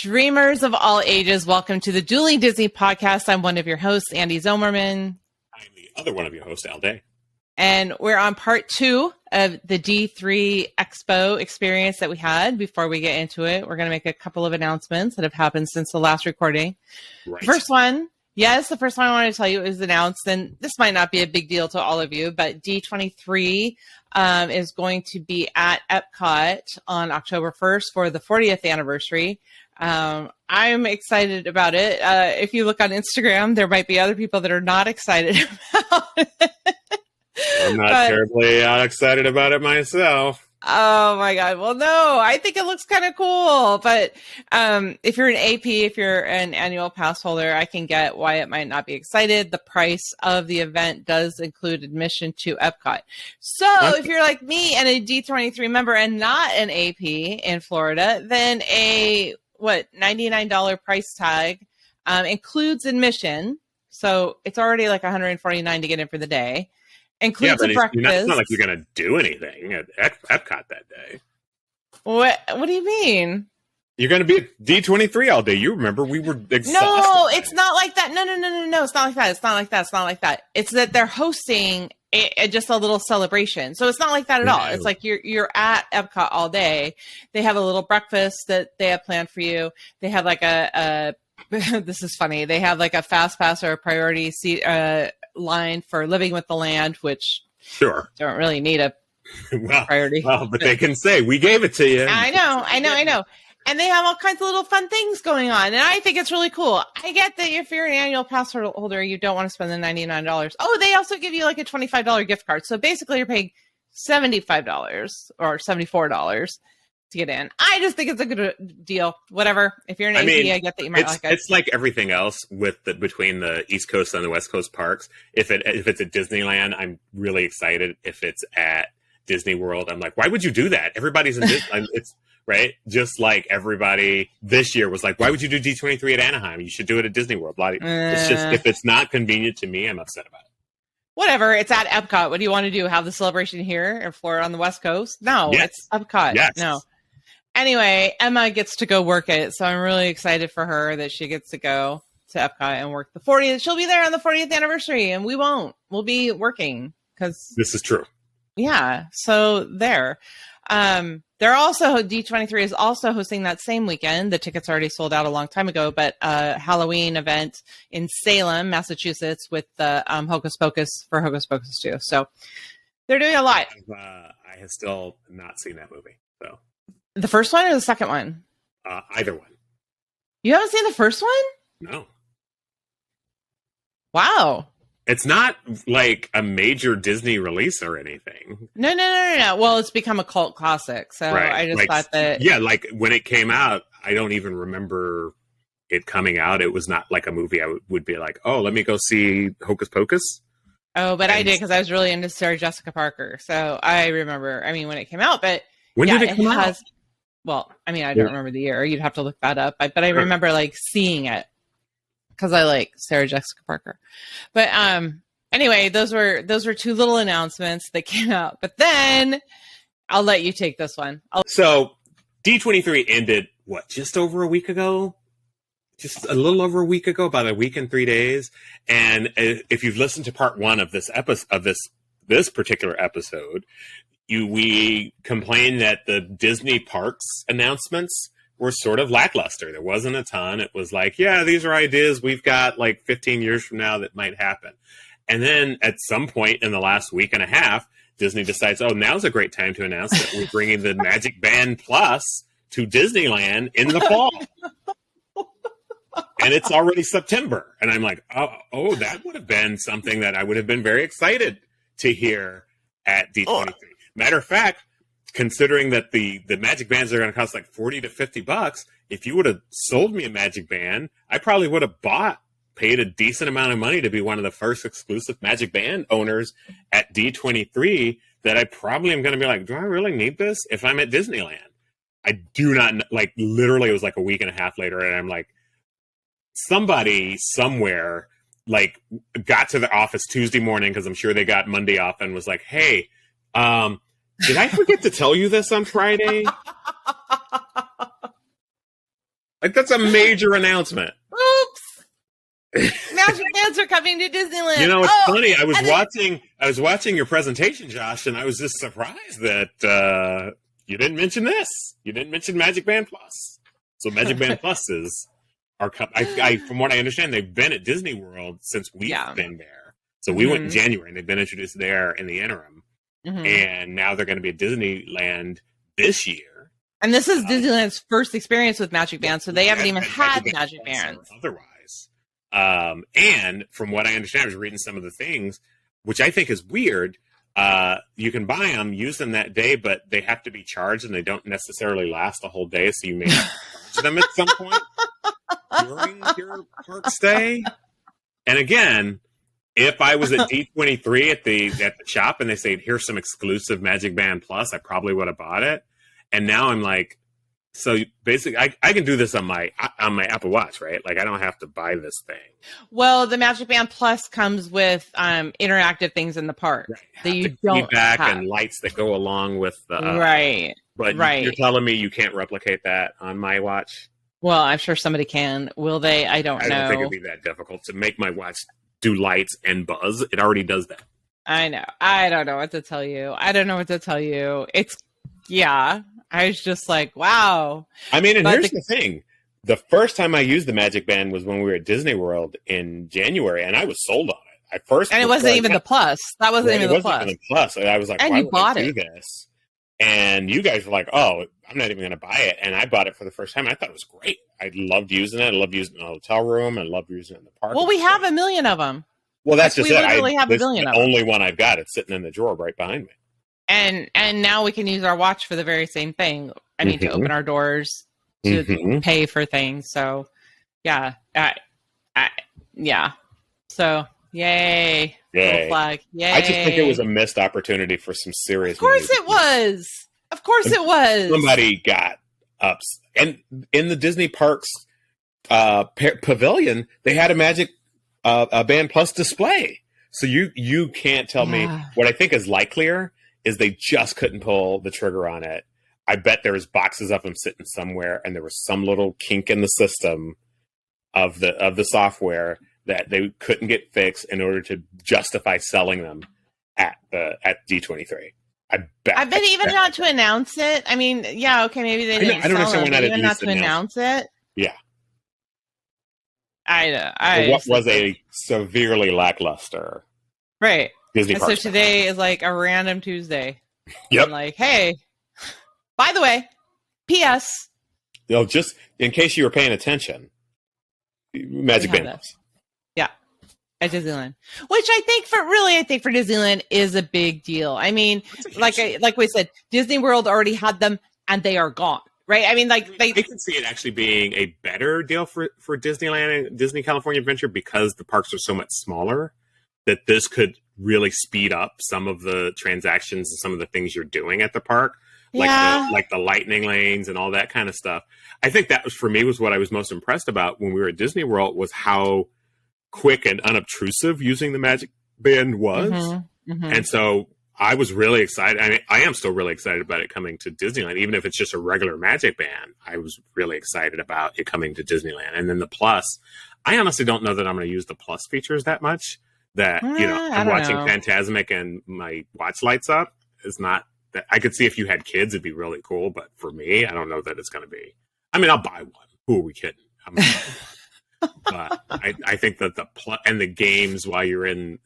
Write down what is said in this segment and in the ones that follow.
Dreamers of all ages, welcome to the Dueling Disney podcast. I'm one of your hosts, Andy Zomerman. I'm the other one of your hosts, Al Day. And we're on part 2 of the D23Expo experience that we had. Before we get into it, we're going to make a couple of announcements that have happened since the last recording. Right. The first one I wanted to tell you is announced, and this might not be a big deal to all of you, but D23 is going to be at Epcot on October 1st for the 40th anniversary. I'm excited about it. If you look on Instagram, there might be other people that are not excited about it. I'm not terribly excited about it myself. Oh my God. Well, no, I think it looks kind of cool. But if you're an AP, if you're an annual pass holder, I can get why it might not be excited. The price of the event does include admission to Epcot. So if you're like me and a D23 member and not an AP in Florida, then a $99 price tag includes admission. So it's already like $149 to get in for the day. Includes a breakfast. It's not like you're going to do anything at Epcot that day. What do you mean? You're going to be at D23 all day. You remember we were exhausted. No, it's not like that. No. It's not like that. It's not like that. It's that they're hosting just a little celebration. So it's not like that at all. It's like you're at Epcot all day. They have a little breakfast that they have planned for you. They have like a this is funny. They have like a fast pass or a priority seat line for Living with the Land, which sure don't really need a priority. Well, but they can say we gave it to you. I know. And they have all kinds of little fun things going on, and I think it's really cool. I get that if you're an annual pass holder, you don't want to spend the $99. Oh, they also give you like a $25 gift card. So basically, you're paying $75 or $74 to get in. I just think it's a good deal. Whatever. If you're an AP, I get that you might like it. It's like everything else between the East Coast and the West Coast parks. If it's at Disneyland, I'm really excited. If it's at Disney World, I'm like, why would you do that? Everybody's in Disneyland. It's right. Just like everybody this year was like, why would you do D23 at Anaheim? You should do it at Disney World. It's just, if it's not convenient to me, I'm upset about it. Whatever, it's at Epcot. What do you want to do? Have the celebration here in Florida on the West Coast? No, yes. It's Epcot. Yes. No. Anyway, Emma gets to go work it, so I'm really excited for her that she gets to go to Epcot and work the 40th. She'll be there on the 40th anniversary, and we won't. We'll be working because this is true. Yeah, so there. They're also D23 is also hosting that same weekend. The tickets already sold out a long time ago, but a Halloween event in Salem, Massachusetts, with the Hocus Pocus for Hocus Pocus 2. So they're doing a lot. I have still not seen that movie. So the first one or the second one? Either one. You haven't seen the first one? No. Wow. It's not like a major Disney release or anything. No. Well, it's become a cult classic. So right. I just thought that. Yeah, like when it came out, I don't even remember it coming out. It was not like a movie I would be like, oh, let me go see Hocus Pocus. Oh, but I did because I was really into Sarah Jessica Parker. So I remember, when it came out. But when did it come out? Well, I don't remember the year. You'd have to look that up. But I remember like seeing it. Because I like Sarah Jessica Parker. But anyway, those were 2 little announcements that came out. But then I'll let you take this one. So D23 ended, just over a week ago? Just a little over a week ago, about a week and 3 days. And if you've listened to part 1 of this episode, of this particular episode, we complained that the Disney parks announcements were sort of lackluster. There wasn't a ton. It was like, yeah, these are ideas we've got like 15 years from now that might happen. And then at some point in the last week and a half, Disney decides, oh, now's a great time to announce that we're bringing the Magic Band Plus to Disneyland in the fall. And it's already September. And I'm like, oh, that would have been something that I would have been very excited to hear at D23. Matter of fact, considering that the Magic Bands are going to cost like $40 to $50, if you would have sold me a Magic Band, I probably would have paid a decent amount of money to be one of the first exclusive Magic Band owners at D23 that I probably am going to be like, do I really need this if I'm at Disneyland? I do not, like, literally it was like a week and a half later, and I'm like, somebody somewhere like got to the office Tuesday morning, because I'm sure they got Monday off, and was like, hey, did I forget to tell you this on Friday? Like, that's a major announcement. Oops. Magic bands are coming to Disneyland. You know, it's funny. I was watching your presentation, Josh, and I was just surprised that you didn't mention this. You didn't mention Magic Band Plus. So Magic Band Pluses are from what I understand, they've been at Disney World since we've been there. So we went in January, and they've been introduced there in the interim. And now they're going to be at Disneyland this year. And this is Disneyland's first experience with Magic Bands, so they haven't even had Magic Bands. Otherwise. And from what I understand, I was reading some of the things, which I think is weird. You can buy them, use them that day, but they have to be charged, and they don't necessarily last a whole day, so you may have to charge them at some point during your park stay. And again, if I was at D23 at the shop and they said, here's some exclusive Magic Band Plus, I probably would have bought it. And now I'm like, so basically I can do this on my Apple Watch, right? Like, I don't have to buy this thing. Well, the Magic Band Plus comes with interactive things in the park that you don't feedback have. And lights that go along with the But you're telling me you can't replicate that on my watch? Well, I'm sure somebody can. Will they? I don't know. I don't think it'd be that difficult to make my watch do lights and buzz. It already does that. I know. I don't know what to tell you. It's I was just like, wow. I mean, and here's the thing. The first time I used the Magic Band was when we were at Disney World in January, and I was sold on it. And it wasn't even the Plus. That wasn't even the Plus. Even the Plus. And I was like, and why you would bought I do this? And you guys were like, oh, I'm not even going to buy it. And I bought it for the first time. I thought it was great. I loved using it. I loved using it in the hotel room. I loved using it in the park. Well, we have a million of them. Well, that's just it. We literally have a million of them. The only one I've got. It's sitting in the drawer right behind me. And now we can use our watch for the very same thing. I mean, to open our doors, to pay for things. So, yeah. So, yay. Little flag. Yay. I just think it was a missed opportunity for some serious. Of course it was. Somebody got ups. And in the Disney Parks pavilion, they had a Magic Band Plus display. So you can't tell me. What I think is likelier is they just couldn't pull the trigger on it. I bet there was boxes of them sitting somewhere, and there was some little kink in the system of the software that they couldn't get fixed in order to justify selling them at D23. I bet even not to announce it. I mean, okay, maybe they didn't. I don't understand why not even not to announce it. Yeah. What was a severely lackluster Disney Parks. So today is like a random Tuesday. Yep. I'm like, hey, by the way, P.S. Just in case you were paying attention, Magic Band Plus. Yeah, at Disneyland, which I think for Disneyland is a big deal. I mean, like we said, Disney World already had them, and they are gone. Right? I mean, like they can see it actually being a better deal for Disneyland and Disney California Adventure because the parks are so much smaller that this could really speed up some of the transactions and some of the things you're doing at the park, like the lightning lanes and all that kind of stuff. I think that was, for me, was what I was most impressed about when we were at Disney World was how quick and unobtrusive using the Magic Band was. And so I was really excited. I mean, I am still really excited about it coming to Disneyland, even if it's just a regular Magic Band. I was really excited about it coming to Disneyland. And then the Plus, I honestly don't know that I'm going to use the Plus features that much. That, I'm watching Fantasmic and my watch lights up is not that. I could see if you had kids, it'd be really cool. But for me, I don't know that it's going to be. I mean, I'll buy one. Who are we kidding? But I think that the games while you're in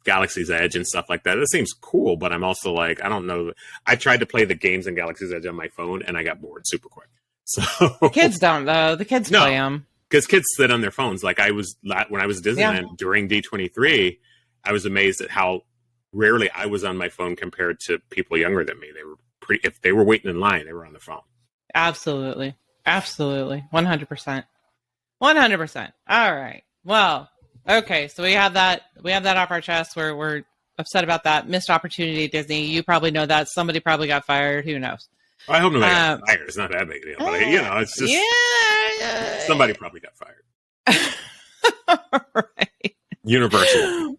Galaxy's Edge and stuff like that, it seems cool. But I'm also like, I don't know. I tried to play the games in Galaxy's Edge on my phone, and I got bored super quick. So the kids don't though. The kids play them. Because kids sit on their phones. Like when I was at Disneyland during D23, I was amazed at how rarely I was on my phone compared to people younger than me. They were if they were waiting in line, they were on the phone. Absolutely. 100%. 100%. All right. Well, okay. So we have that off our chest. We're upset about that missed opportunity, Disney. You probably know that somebody probably got fired. Who knows? I hope nobody got fired. It's not that big a deal, but it's just somebody probably got fired. Right. Universal.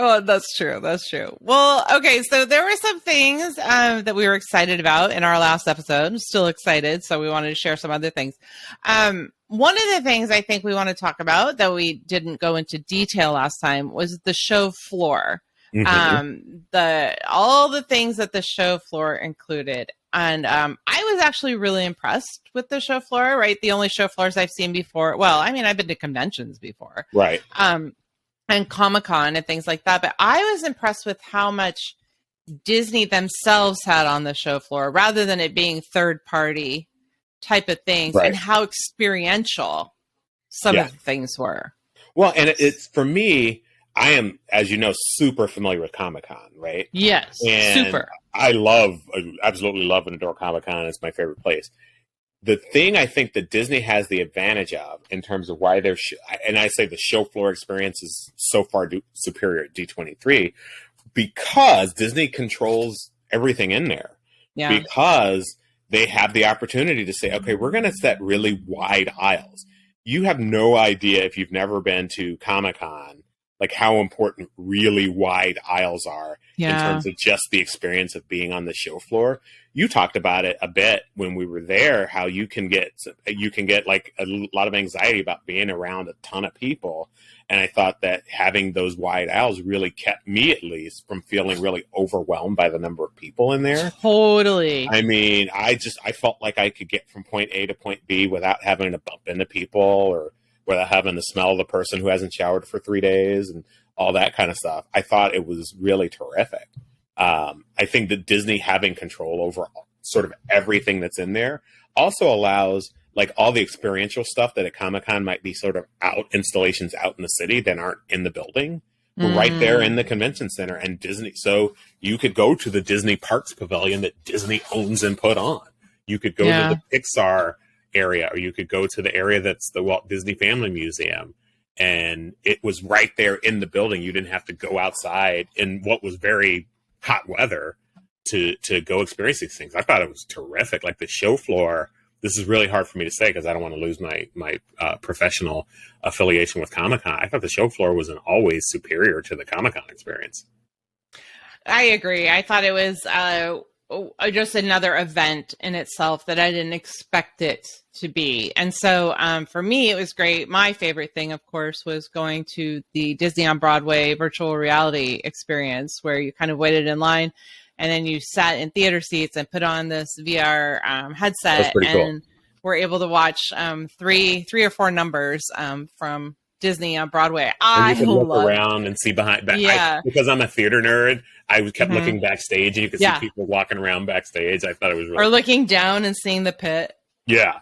Oh, that's true. That's true. Well, okay. So there were some things that we were excited about in our last episode. I'm still excited. So we wanted to share some other things. One of the things I think we want to talk about that we didn't go into detail last time was the show floor. All the things that the show floor included. And I was actually really impressed with the show floor, right? The only show floors I've seen before. Well, I mean, I've been to conventions before. Right. And Comic-Con and things like that. But I was impressed with how much Disney themselves had on the show floor rather than it being third party type of things, right. and how experiential some of the things were. Well, and it's for me, I am, as you know, super familiar with Comic-Con, right? Yes, and super. I absolutely love and adore Comic-Con. It's my favorite place. The thing I think that Disney has the advantage of in terms of why they're, and I say the show floor experience is so far superior at D23, because Disney controls everything in there. Yeah. Because they have the opportunity to say, okay, we're going to set really wide aisles. You have no idea, if you've never been to Comic-Con, like how important really wide aisles are in terms of just the experience of being on the show floor. You talked about it a bit when we were there, how you can get like a lot of anxiety about being around a ton of people. And I thought that having those wide aisles really kept me, at least, from feeling really overwhelmed by the number of people in there. Totally. I mean, I felt like I could get from point A to point B without having to bump into people or without having to smell the person who hasn't showered for 3 days and all that kind of stuff. I thought it was really terrific. I think that Disney having control over sort of everything that's in there also allows like all the experiential stuff that at Comic-Con might be sort of installations out in the city that aren't in the building. We're right there in the convention center, and Disney. So you could go to the Disney Parks Pavilion that Disney owns and put on. You could go to the Pixar area, or you could go to the area that's the Walt Disney Family Museum, and it was right there in the building. You didn't have to go outside in what was very hot weather to go experience these things. I thought it was terrific. Like the show floor, this is really hard for me to say because I don't want to lose my professional affiliation with Comic-Con. I thought the show floor was always superior to the Comic-Con experience. I agree. I thought it was just another event in itself that I didn't expect it to be. And so for me, it was great. My favorite thing, of course, was going to the Disney on Broadway virtual reality experience where you kind of waited in line and then you sat in theater seats and put on this VR headset and were able to watch three or four numbers from Disney on Broadway. And you could look around and see behind. Because I'm a theater nerd, I kept looking backstage, and you could see people walking around backstage. I thought it was really cool. Looking down and seeing the pit. Yeah,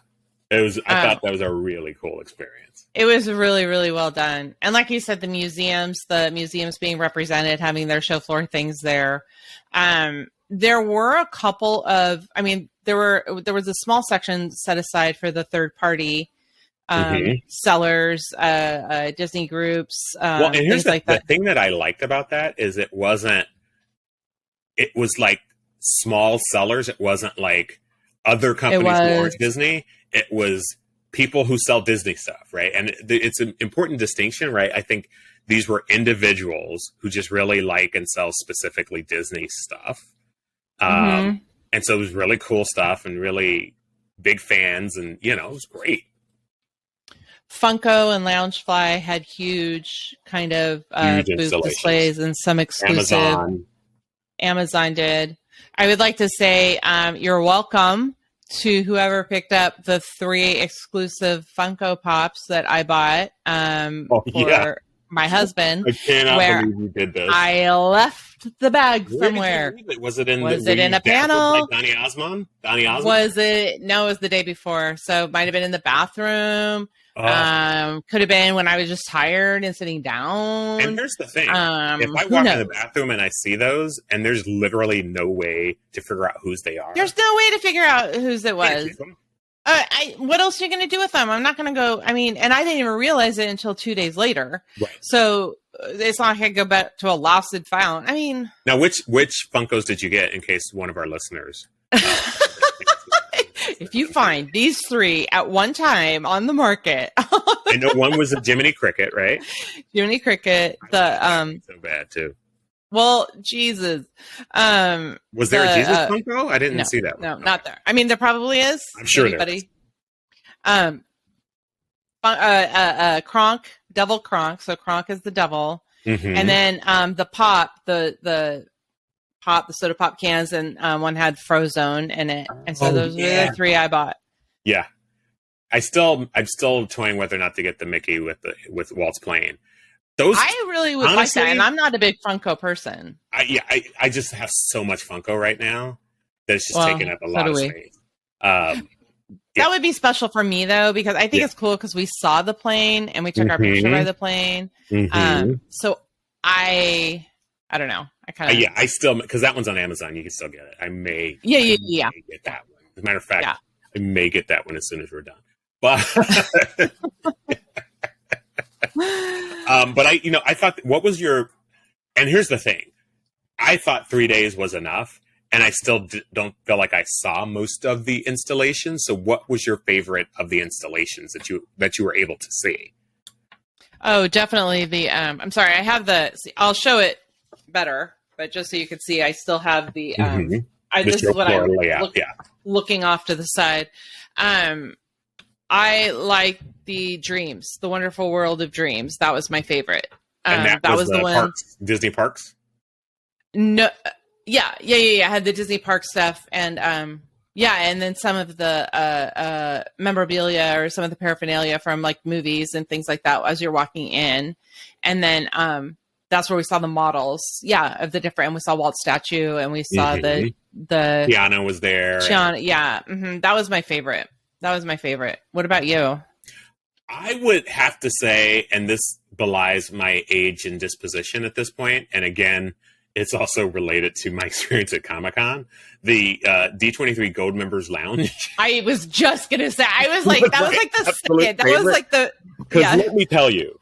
it was. I thought that was a really cool experience. It was really, really well done. And like you said, the museums being represented, having their show floor things there. There were a couple of. I mean, there was a small section set aside for the third party. Sellers, Disney groups, well, and here's things like that. The thing that I liked about that is it was like small sellers. It wasn't like other companies who aren't Disney. It was people who sell Disney stuff, right? And it's an important distinction, right? I think these were individuals who just really like and sell specifically Disney stuff. And so it was really cool stuff and really big fans, and it was great. Funko and Loungefly had huge kind of booth displays and some exclusive. Amazon did. I would like to say you're welcome to whoever picked up the 3 exclusive Funko Pops that I bought for my husband. I cannot believe you did this. I left the bag somewhere. Was it in a panel? Like Donny Osmond? Was it? No, it was the day before. So it might have been in the bathroom. Could have been when I was just tired and sitting down. And here's the thing. If I walk in the bathroom and I see those and there's literally no way to figure out whose they are. There's no way to figure out whose it was. What else are you going to do with them? I'm not going to go. I mean, and I didn't even realize it until 2 days later. Right. So it's not like I go back to a lost and found. I mean. Now, which Funkos did you get in case one of our listeners... If you find these three at one time on the market, I know one was a Jiminy Cricket, right? Jiminy Cricket, the so bad too. well, Jesus, Was there a Jesus Funko? I didn't see that one. No, not there. I mean, there probably is. I'm sure anybody. Kronk, Devil Kronk. So Kronk is the devil, and then the pop, the soda pop cans, and one had Frozone in it, and so those were the three I bought. Yeah, I'm still toying whether or not to get the Mickey with Walt's plane. Those I really would like that, and I'm not a big Funko person. I just have so much Funko right now that it's just taking up a lot of space. That would be special for me though, because I think it's cool because we saw the plane and we took our picture by the plane. So I don't know. I kind of I still, because that one's on Amazon, you can still get it. I may get that one. As a matter of fact, I may get that one as soon as we're done. But but I thought, what was your? And here's the thing, I thought 3 days was enough. And I still don't feel like I saw most of the installations. So what was your favorite of the installations that you were able to see? Oh, definitely the I'm sorry, I have I'll show it better, but just so you can see, I still have the this is what I'm looking off to the side. I like the Dreams, the Wonderful World of Dreams. That was my favorite. And that was the one, Disney Parks? No. Yeah. I had the Disney Park stuff, and and then some of the memorabilia or some of the paraphernalia from like movies and things like that as you're walking in, and then that's where we saw the models, of the different. And we saw Walt's statue, and we saw the Tiana was there. Tiana, that was my favorite. What about you? I would have to say, and this belies my age and disposition at this point, and again, it's also related to my experience at Comic-Con, the D23 Gold Members Lounge. I was just going to say, I was like, that was like the second. That was like the... Because let me tell you,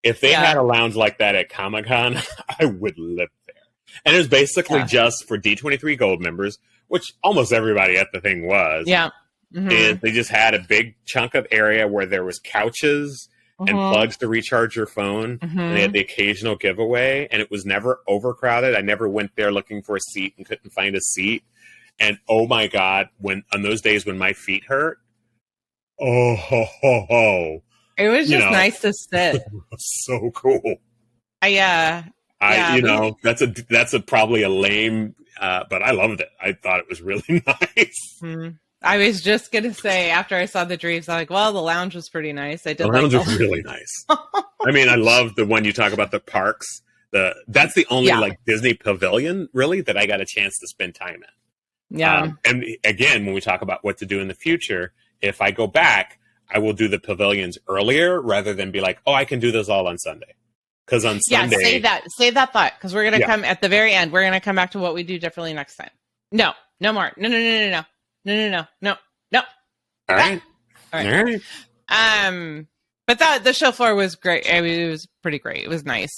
if they had a lounge like that at Comic-Con, I would live there. And it was basically just for D23 Gold members, which almost everybody at the thing was. Yeah. And they just had a big chunk of area where there was couches and plugs to recharge your phone. And they had the occasional giveaway, and it was never overcrowded. I never went there looking for a seat and couldn't find a seat. And oh my God, on those days when my feet hurt, it was just nice to sit. It was so cool. That's probably a lame, but I loved it. I thought it was really nice. I was just going to say, after I saw the Dreams, I'm like, well, the lounge was pretty nice. The lounge was really nice. I mean, I love the one you talk about, the parks. That's the only like Disney pavilion, really, that I got a chance to spend time in. Yeah. And again, when we talk about what to do in the future, if I go back, I will do the pavilions earlier rather than be like, oh, I can do this all on Sunday. Because on Sunday... Save that thought, because we're going to come at the very end. We're going to come back to what we do differently next time. No more. No. All right. But the show floor was great. I mean, it was pretty great. It was nice.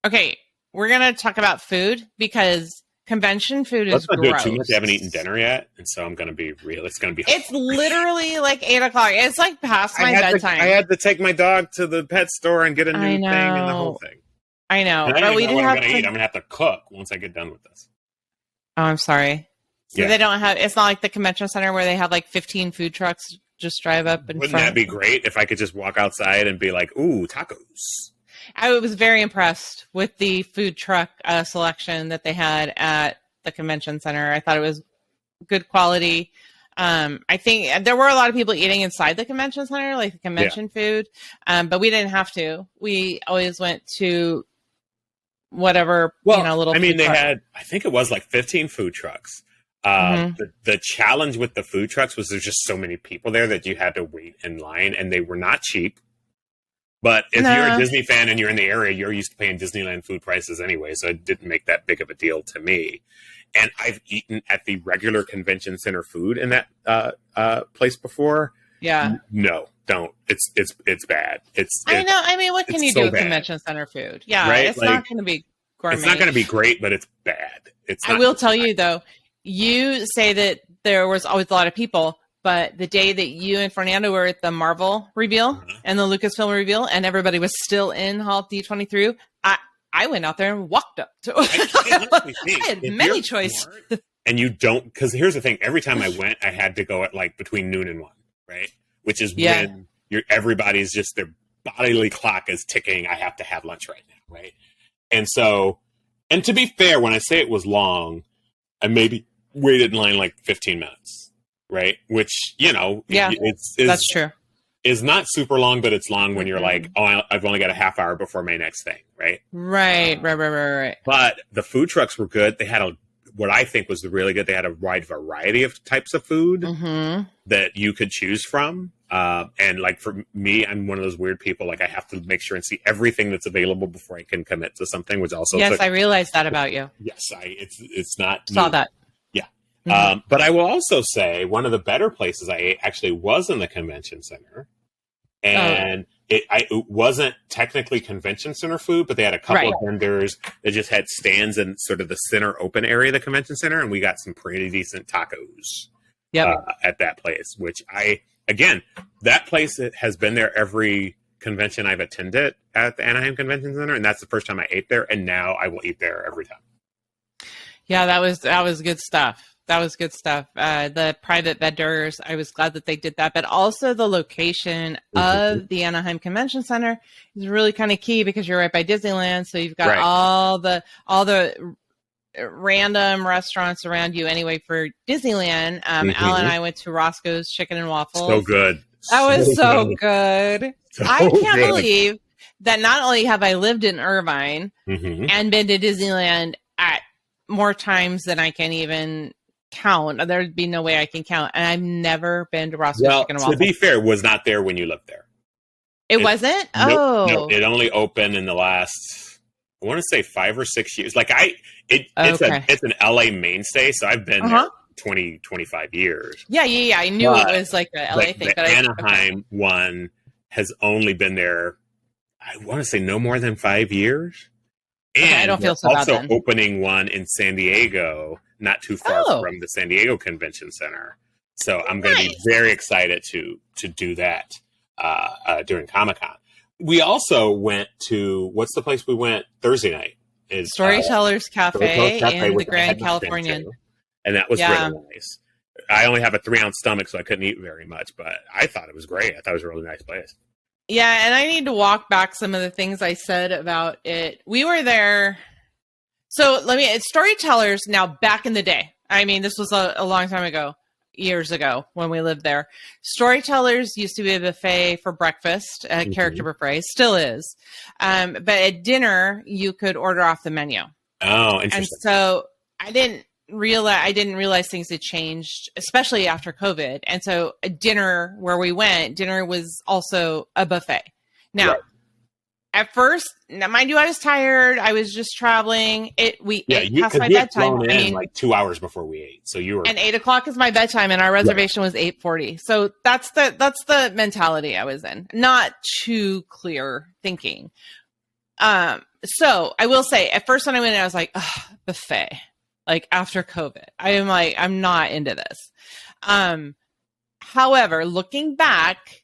Okay, we're gonna talk about food because convention food is gross. Let's not do it too much. I haven't eaten dinner yet, and so I'm gonna be real. It's gonna be. It's literally like 8:00. It's like past my bedtime. I had to take my dog to the pet store and get a new thing and the whole thing. I know, but we didn't have to eat. I'm gonna have to cook once I get done with this. Oh, I'm sorry. So they don't have, it's not like the convention center where they have like 15 food trucks just drive up in front. Wouldn't that be great if I could just walk outside and be like, ooh, tacos? I was very impressed with the food truck selection that they had at the convention center. I thought it was good quality. I think there were a lot of people eating inside the convention center, like the convention food, but we didn't have to. We always went to whatever, little I mean, food truck. Had, I think it was like 15 food trucks. The challenge with the food trucks was there's just so many people there that you had to wait in line, and they were not cheap. But if you're a Disney fan and you're in the area, you're used to paying Disneyland food prices anyway, so it didn't make that big of a deal to me. And I've eaten at the regular convention center food in that place before. Yeah. No, don't. It's bad. I know. I mean, what can you do with convention center food? Yeah, right? It's not going to be gourmet. It's not going to be great, but it's bad. I will tell you though. You say that there was always a lot of people. But the day that you and Fernando were at the Marvel reveal and the Lucasfilm reveal, and everybody was still in Hall D23, I went out there and walked up to I had many choices. And you don't, because here's the thing, every time I went, I had to go at like between noon and 1, right? Which is when everybody's just, their bodily clock is ticking. I have to have lunch right now, right? And so, and to be fair, when I say it was long, I maybe waited in line like 15 minutes, right? Which, you know, that's true. Is not super long, but it's long when you're like, oh, I've only got a half hour before my next thing, right? Right. But the food trucks were good. They had what I think was really good. They had a wide variety of types of food that you could choose from. And like for me, I'm one of those weird people. Like I have to make sure and see everything that's available before I can commit to something. Which also, I realized that about you. Yes, it's not saw that. Yeah, but I will also say one of the better places I ate actually was in the convention center, and it wasn't technically convention center food, but they had a couple of vendors that just had stands in sort of the center open area of the convention center, and we got some pretty decent tacos at that place, which that place has been there every convention I've attended at the Anaheim Convention Center, and that's the first time I ate there, and now I will eat there every time. Yeah, that was good stuff. That was good stuff. The private vendors, I was glad that they did that, but also the location of the Anaheim Convention Center is really kind of key because you're right by Disneyland, so you've got all the random restaurants around you anyway for Disneyland. Al and I went to Roscoe's Chicken and Waffles. So good. That was so good. I can't believe that not only have I lived in Irvine and been to Disneyland at more times than I can even count. There'd be no way I can count. And I've never been to Roscoe's Chicken and Waffles. To be fair, it was not there when you lived there. It wasn't? No, it only opened in the last, I want to say 5 or 6 years. Like it's an LA mainstay, so I've been there 20, 25 years. Yeah. I knew it was like a LA thing. The Anaheim one has only been there, I want to say no more than 5 years. And I don't feel so bad then. Also opening one in San Diego, not too far from the San Diego Convention Center. So I'm going to be very excited to do that during Comic-Con. We also went to, what's the place we went Thursday night? Is Storytellers Cafe in the Grand Californian. And that was really nice. I only have a 3-ounce stomach, so I couldn't eat very much, but I thought it was great. I thought it was a really nice place. Yeah, and I need to walk back some of the things I said about it. We were there. So it's Storytellers now back in the day. I mean, this was a long time ago, years ago when we lived there. Storytellers used to be a buffet for breakfast, a character buffet, still is. But at dinner, you could order off the menu. Oh, interesting. And so I didn't realize things had changed, especially after COVID. And so a dinner where we went, dinner was also a buffet. Now, at first, now mind you, I was tired. I was just traveling. Ate past my bedtime. I mean, like 2 hours before we ate. So you were, and 8:00 is my bedtime, and our reservation was 8:40. So that's the mentality I was in. Not too clear thinking. So I will say, at first when I went in, I was like, buffet. Like after COVID, I'm not into this. However, looking back,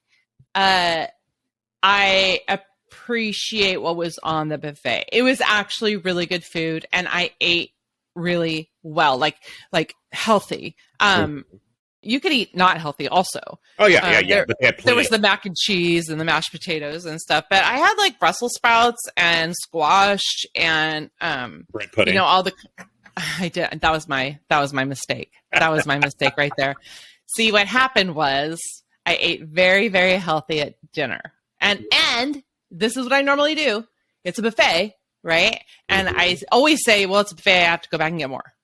I appreciate what was on the buffet. It was actually really good food, and I ate really well, like healthy. You could eat not healthy also. Oh yeah. But there was the mac and cheese and the mashed potatoes and stuff, but I had like Brussels sprouts and squash and bread pudding. All the. I did. That was my mistake. That was my mistake right there. See, what happened was I ate very, very healthy at dinner. And this is what I normally do. It's a buffet, right? And I always say, well, it's a buffet. I have to go back and get more.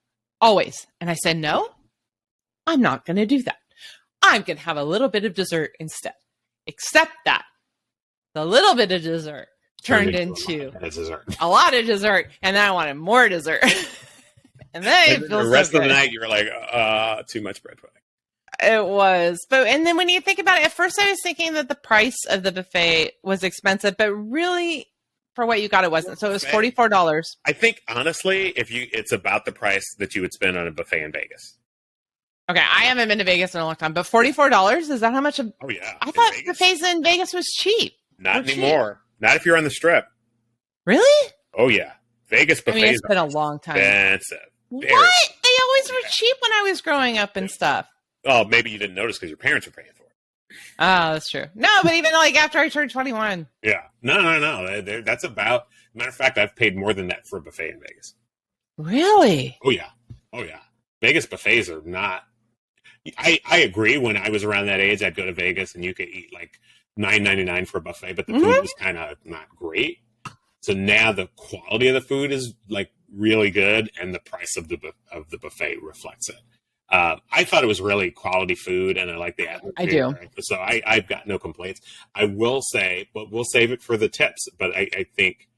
Always. And I said, no, I'm not going to do that. I'm going to have a little bit of dessert instead. Except that the little bit of dessert turned into a lot of dessert. And then I wanted more dessert. And then the rest of the night, you were like, too much bread pudding. It was. And then when you think about it, at first I was thinking that the price of the buffet was expensive, but really for what you got, it wasn't. So it was $44. I think, honestly, it's about the price that you would spend on a buffet in Vegas. Okay, I haven't been to Vegas in a long time, but $44, is that how much? Oh yeah. I thought buffets in Vegas was cheap. Not anymore. Not if you're on the Strip. Really? Oh yeah. Vegas buffets. I mean, it's been a long time. Expensive. What? They always were cheap when I was growing up and stuff. Oh, maybe you didn't notice because your parents were paying for it. Oh, that's true. No, but even like after I turned 21. Yeah. No. That's about. Matter of fact, I've paid more than that for a buffet in Vegas. Really? Oh yeah. Vegas buffets are not. I agree. When I was around that age, I'd go to Vegas and you could eat like $9.99 for a buffet, but the food was kind of not great. So now the quality of the food is like really good, and the price of the buffet reflects it. I thought it was really quality food, and I like the atmosphere. I do. So I've got no complaints. I will say, but we'll save it for the tips. But I think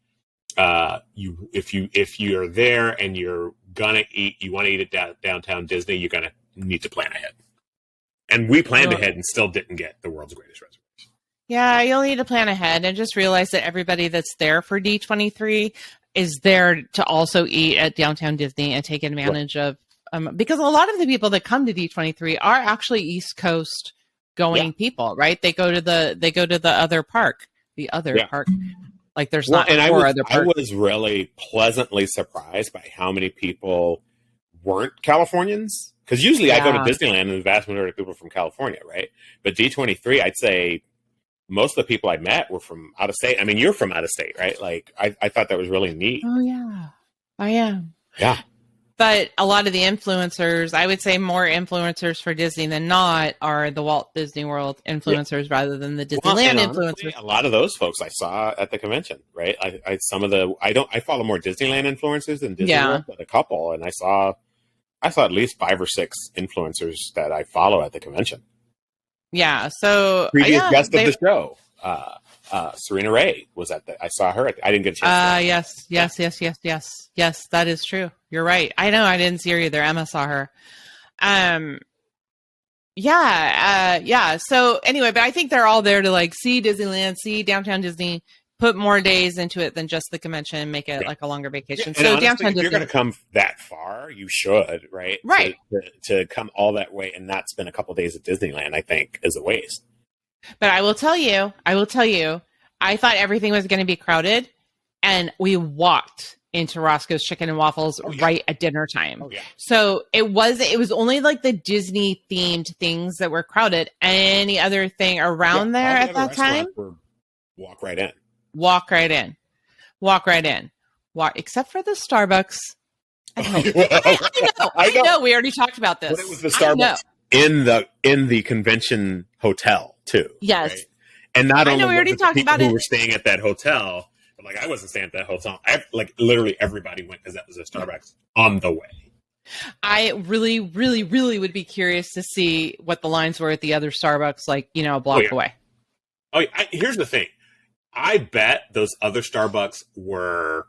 if you're there and you're gonna eat, you want to eat at downtown Disney, you're gonna need to plan ahead. And we planned ahead and still didn't get the world's greatest reservation. Yeah, you'll need to plan ahead and just realize that everybody that's there for D23 is there to also eat at downtown Disney and take advantage of, because a lot of the people that come to D23 are actually East Coast going people, right? They go to the other park, park. Like there's not four other parks. I was really pleasantly surprised by how many people weren't Californians. Because usually I go to Disneyland and the vast majority of people are from California, right? But D23, I'd say most of the people I met were from out of state. I mean, you're from out of state, right? Like, I thought that was really neat. Oh, yeah. I am. Yeah. But a lot of the influencers, I would say more influencers for Disney than not, are the Walt Disney World influencers rather than the Disneyland influencers. A lot of those folks I saw at the convention, right? I follow more Disneyland influencers than Disney World, but a couple, and I saw at least 5 or 6 influencers that I follow at the convention. Yeah. So previous guest of the show, Serena Ray was at I saw her. I didn't get a chance. Yes. That is true. You're right. I know. I didn't see her either. Emma saw her. So anyway, but I think they're all there to like see Disneyland, see downtown Disney, put more days into it than just the convention, make it like a longer vacation. So honestly, downtown Disney, if you're going to come that far, you should, right? Right. To come all that way and not spend a couple days at Disneyland, I think is a waste. But I will tell you, I thought everything was going to be crowded, and we walked into Roscoe's Chicken and Waffles right at dinner time. Oh, yeah. So it was only like the Disney themed things that were crowded. Any other thing around there at that time? Walk right in. Except for the Starbucks. I know. We already talked about this. But it was the Starbucks in the convention hotel too. Yes. Right? And not only we already talked about who were staying at that hotel, but like I wasn't staying at that hotel. Literally everybody went because that was a Starbucks on the way. I really, really, really would be curious to see what the lines were at the other Starbucks, like, a block away. Oh, here's the thing. I bet those other Starbucks were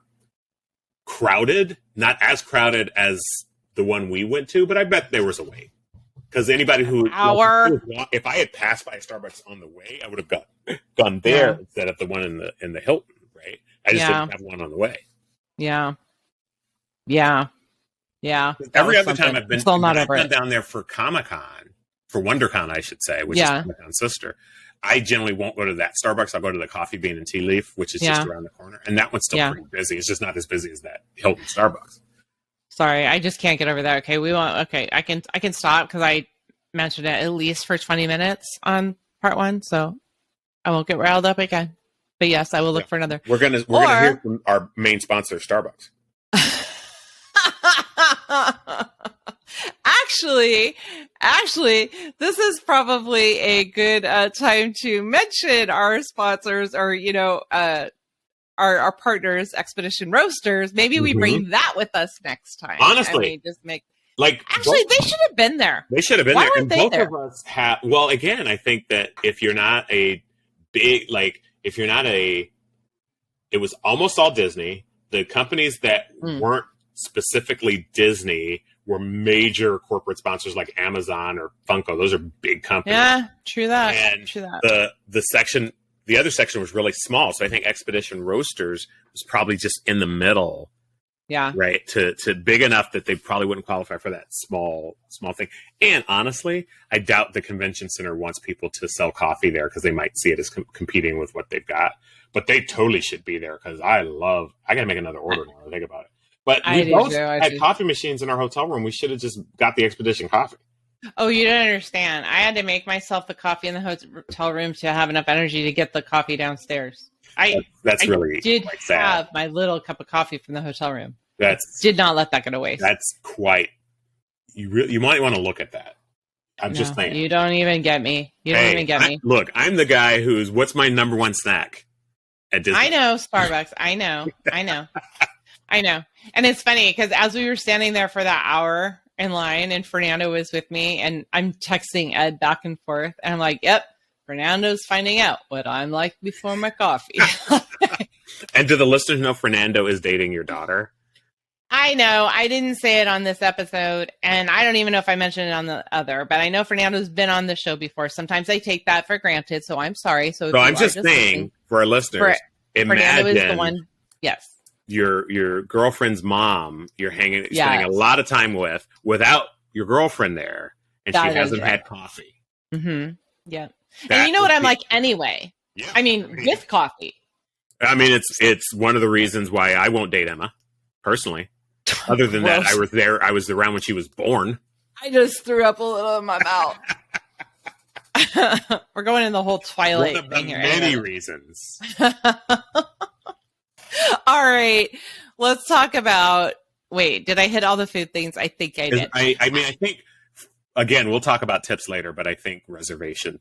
crowded, not as crowded as the one we went to, but I bet there was a wait. Because anybody if I had passed by a Starbucks on the way, I would have gone there instead of the one in the Hilton, right? I just didn't have one on the way. Yeah. Every other time I've been down there for Comic-Con, for WonderCon, I should say, which is Comic-Con's sister, I generally won't go to that Starbucks. I'll go to the Coffee Bean and Tea Leaf, which is just around the corner. And that one's still pretty busy. It's just not as busy as that Hilton Starbucks. Sorry, I just can't get over that. Okay, I can stop because I mentioned it at least for 20 minutes on part 1, so I won't get riled up again. But yes, I will look for another. We're gonna hear from our main sponsor, Starbucks. Actually, this is probably a good time to mention our sponsors, or our partners, Expedition Roasters. Maybe we bring that with us next time. Honestly, they should have been there. They should have been there. And both of us have. Well, again, I think that if you're not a big, it was almost all Disney. The companies that weren't specifically Disney were major corporate sponsors like Amazon or Funko. Those are big companies. Yeah, true that. And the other section was really small. So I think Expedition Roasters was probably just in the middle Yeah. Right. To big enough that they probably wouldn't qualify for that small thing. And honestly, I doubt the convention center wants people to sell coffee there because they might see it as competing with what they've got. But they totally should be there because I got to make another order now. Think about it. But we both had coffee machines in our hotel room. We should have just got the Expedition coffee. Oh, you don't understand. I had to make myself the coffee in the hotel room to have enough energy to get the coffee downstairs. That's really did have my little cup of coffee from the hotel room. Did not let that go to waste. That's quite. You might want to look at that. I'm just saying. You don't even get me. Look, I'm the guy what's my number one snack at Disney? I know, Starbucks. I know. And it's funny because as we were standing there for that hour in line and Fernando was with me and I'm texting Ed back and forth and I'm like, yep, Fernando's finding out what I'm like before my coffee. And do the listeners know Fernando is dating your daughter? I know. I didn't say it on this episode, and I don't even know if I mentioned it on the other, but I know Fernando's been on the show before. Sometimes I take that for granted, so I'm sorry. So I'm just saying, for our listeners, Fernando is the one. Yes. Your girlfriend's mom, you're spending a lot of time without your girlfriend there, and she hasn't had coffee. Mm-hmm. Yeah. And you know what I'm like anyway? Yeah. I mean, with coffee. I mean, it's one of the reasons why I won't date Emma, personally. Other than that, I was around when she was born. I just threw up a little in my mouth. We're going in the whole Twilight one of thing the here. Many reasons. All right. Let's talk about... Wait, did I hit all the food things? I think I did. I think... Again, we'll talk about tips later, but I think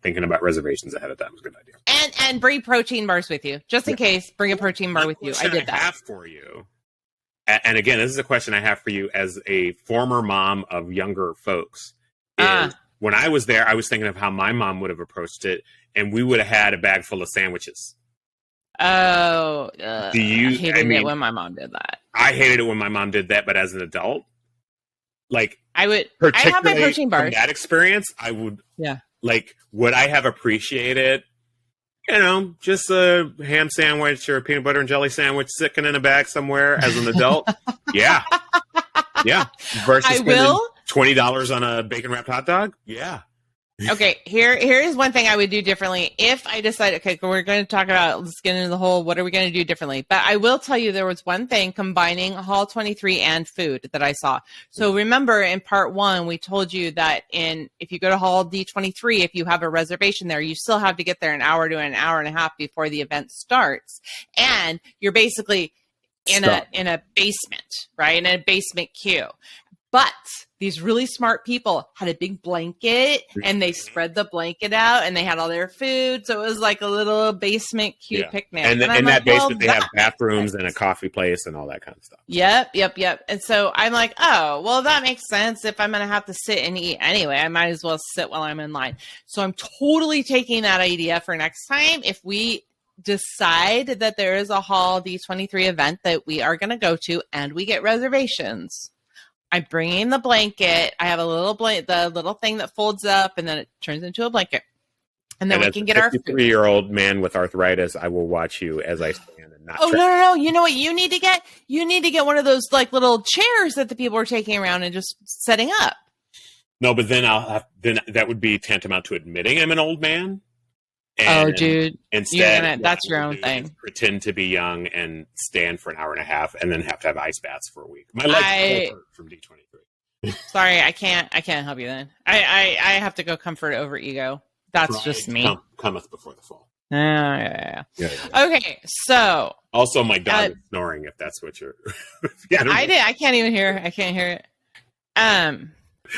thinking about reservations ahead of time is a good idea. And bring protein bars with you. Just in case, bring a protein bar with you. I did that. Have for you. And again, this is a question I have for you as a former mom of younger folks. When I was there, I was thinking of how my mom would have approached it, and we would have had a bag full of sandwiches. Oh, I hated it when my mom did that. I hated it when my mom did that, but as an adult, like I have my protein bars. From that experience, I would, yeah. Like, would I have appreciated, just a ham sandwich or a peanut butter and jelly sandwich sitting in a bag somewhere as an adult? Yeah. Versus spending $20 on a bacon wrapped hot dog? Yeah. Okay, here's one thing I would do differently if I decide, okay, we're going to talk about, let's get into the whole, what are we going to do differently? But I will tell you there was one thing combining Hall 23 and food that I saw. So remember in part 1, we told you that if you go to Hall D23, if you have a reservation there, you still have to get there an hour to an hour and a half before the event starts. And you're basically in a basement, right? In a basement queue. But these really smart people had a big blanket and they spread the blanket out and they had all their food. So it was like a little basement queue picnic. And in that basement, they have bathrooms and a coffee place and all that kind of stuff. Yep. And so I'm like, oh, well, that makes sense. If I'm going to have to sit and eat anyway, I might as well sit while I'm in line. So I'm totally taking that idea for next time. If we decide that there is a Hall D23 event that we are going to go to and we get reservations, I'm bringing the blanket. I have a little the little thing that folds up and then it turns into a blanket. And then we can get our food. 53-year-old man with arthritis, I will watch you as I stand and not. Oh, no. You know what you need to get? You need to get one of those like little chairs that the people are taking around and just setting up. No, but then that would be tantamount to admitting I'm an old man. And dude, instead, that's your own thing. Pretend to be young and stand for an hour and a half, and then have to have ice baths for a week. My legs hurt from D23. Sorry, I can't help you then. I have to go comfort over ego. That's Pride just me. Cometh before the fall. Yeah. Okay, so also my dog is snoring. If that's what you're. I can't even hear. I can't hear it.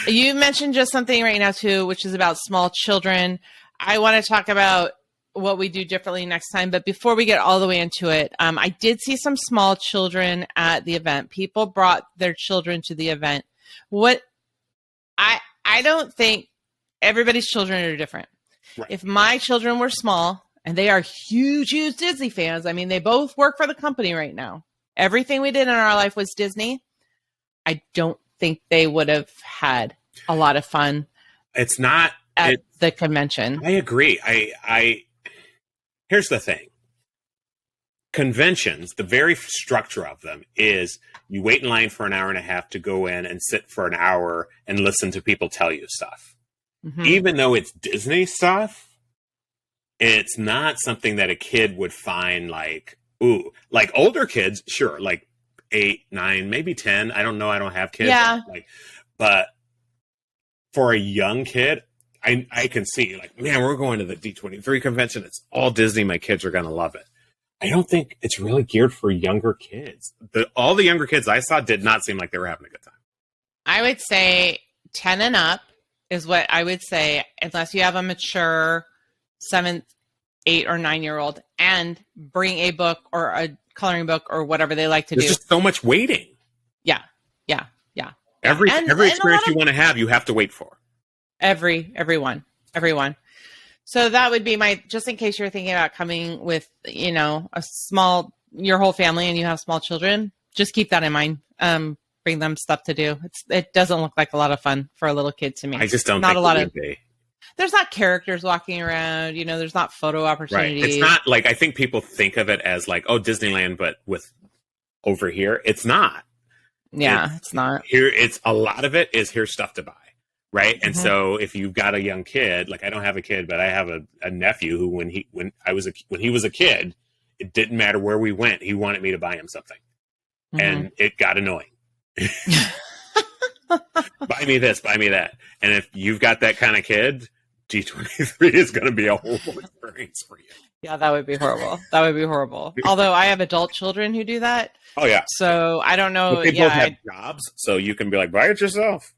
You mentioned just something right now too, which is about small children. I want to talk about what we do differently next time. But before we get all the way into it, I did see some small children at the event. People brought their children to the event. I don't think everybody's children are different. Right. If my children were small, and they are huge Disney fans. I mean, they both work for the company right now. Everything we did in our life was Disney. I don't think they would have had a lot of fun. It's not at the convention. I agree. I here's the thing. conventions, the very structure of them is you wait in line for an hour and a half to go in and sit for an hour and listen to people tell you stuff. Mm-hmm. Even though it's Disney stuff, it's not something that a kid would find like, ooh, like older kids, sure, like 8, 9, maybe 10. I don't know. I don't have kids. Yeah. But for a young kid, I can see like, man, we're going to the D23 convention. It's all Disney. My kids are going to love it. I don't think it's really geared for younger kids. All the younger kids I saw did not seem like they were having a good time. I would say 10 and up is what I would say, unless you have a mature 7th, 8 or 9-year-old, and bring a book or a coloring book or whatever they like to do. There's just so much waiting. Yeah. Every experience you want to have, you have to wait for. Everyone. So that would be just in case you're thinking about coming with, your whole family and you have small children, just keep that in mind. Bring them stuff to do. It doesn't look like a lot of fun for a little kid to me. I just don't think there's not characters walking around, there's not photo opportunities. Right. It's not like, I think people think of it as like, oh, Disneyland, but with over here. It's not. Yeah, it's not. Here, it's a lot of it is here's stuff to buy. Right. And so if you've got a young kid, like I don't have a kid, but I have a nephew who, when he was a kid, it didn't matter where we went. He wanted me to buy him something and it got annoying. Buy me this, buy me that. And if you've got that kind of kid, D23 is going to be a horrible experience for you. Yeah, that would be horrible. Although I have adult children who do that. Oh yeah. So I don't know. But they both have jobs, so you can be like, buy it yourself.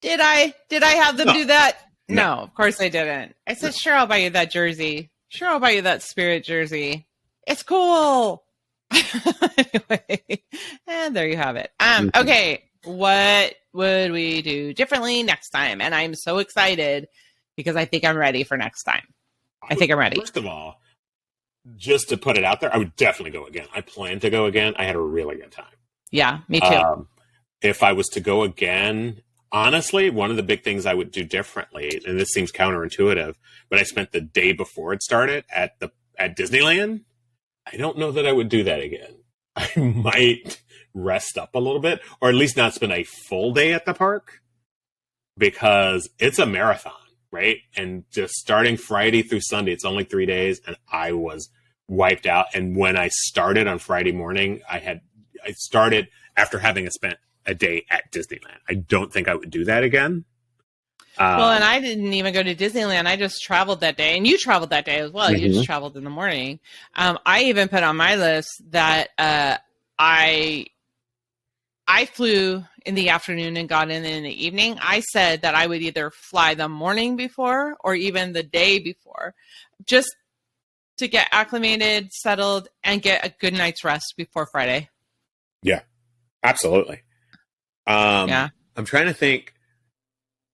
Did I have them do that? No, of course I didn't. I said, sure, I'll buy you that jersey. Sure, I'll buy you that Spirit jersey. It's cool. Anyway, and there you have it. Okay, what would we do differently next time? And I'm so excited because I think I'm ready for next time. I think I'm ready. First of all, just to put it out there, I would definitely go again. I plan to go again. I had a really good time. Yeah, me too. If I was to go again, honestly, one of the big things I would do differently, and this seems counterintuitive, but I spent the day before it started at Disneyland. I don't know that I would do that again. I might rest up a little bit, or at least not spend a full day at the park, because it's a marathon, right? And just starting Friday through Sunday, it's only 3 days, and I was wiped out. And when I started on Friday morning, I started after having spent a day at Disneyland. I don't think I would do that again. Well, and I didn't even go to Disneyland. I just traveled that day, and you traveled that day as well. You just traveled in the morning. I even put on my list that I flew in the afternoon and got in the evening. I said that I would either fly the morning before or even the day before, just to get acclimated, settled, and get a good night's rest before Friday. Yeah, absolutely. I'm trying to think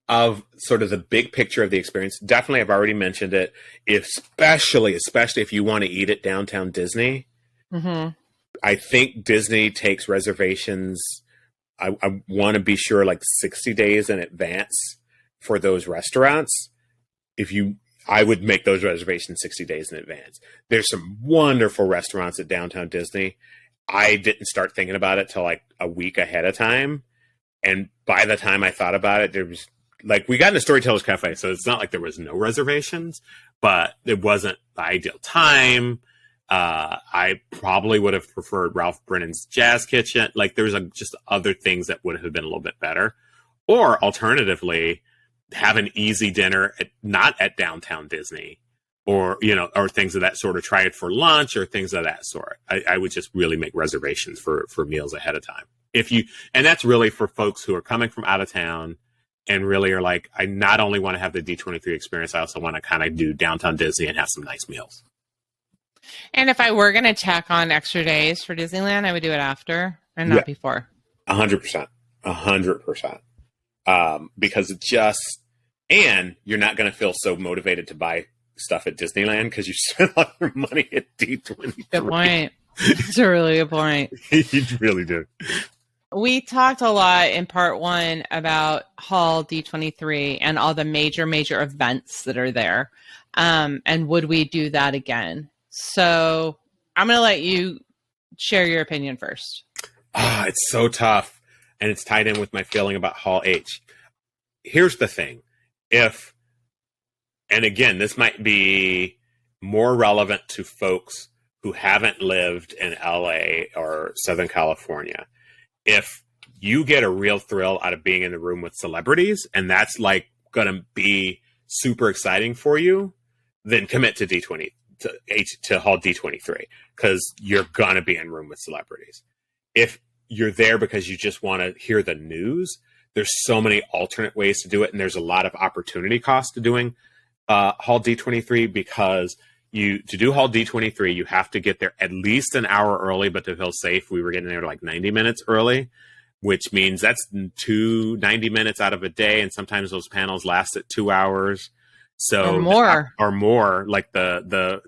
of sort of the big picture of the experience. Definitely, I've already mentioned it, especially if you want to eat at Downtown Disney. I think Disney takes reservations. I want to be sure like 60 days in advance for those restaurants. I would make those reservations 60 days in advance. There's some wonderful restaurants at Downtown Disney. I didn't start thinking about it till like a week ahead of time. And by the time I thought about it, there was like, we got in the Storytellers Cafe, so it's not like there was no reservations, but it wasn't the ideal time. I probably would have preferred Ralph Brennan's Jazz Kitchen. Like there's just other things that would have been a little bit better. Or alternatively, have an easy dinner not at Downtown Disney, or things of that sort, or try it for lunch or things of that sort. I would just really make reservations for meals ahead of time. And that's really for folks who are coming from out of town and really are like, I not only want to have the D23 experience, I also want to kind of do Downtown Disney and have some nice meals. And if I were going to tack on extra days for Disneyland, I would do it after and not before. 100%. 100%. Because and you're not going to feel so motivated to buy stuff at Disneyland because you spent all your money at D23. Good point. That's a really good point. You really do. We talked a lot in part 1 about Hall D23 and all the major events that are there. And would we do that again? So I'm going to let you share your opinion first. It's so tough. And it's tied in with my feeling about Hall H. Here's the thing. And again, this might be more relevant to folks who haven't lived in LA or Southern California. If you get a real thrill out of being in the room with celebrities, and that's like going to be super exciting for you, then commit to to Hall D23, because you're going to be in room with celebrities. If you're there because you just want to hear the news, there's so many alternate ways to do it, and there's a lot of opportunity cost to doing Hall D23, because to do Hall D23, you have to get there at least an hour early, but to feel safe, we were getting there like 90 minutes early, which means that's 90 minutes out of a day, and sometimes those panels last at 2 hours. So or more, like the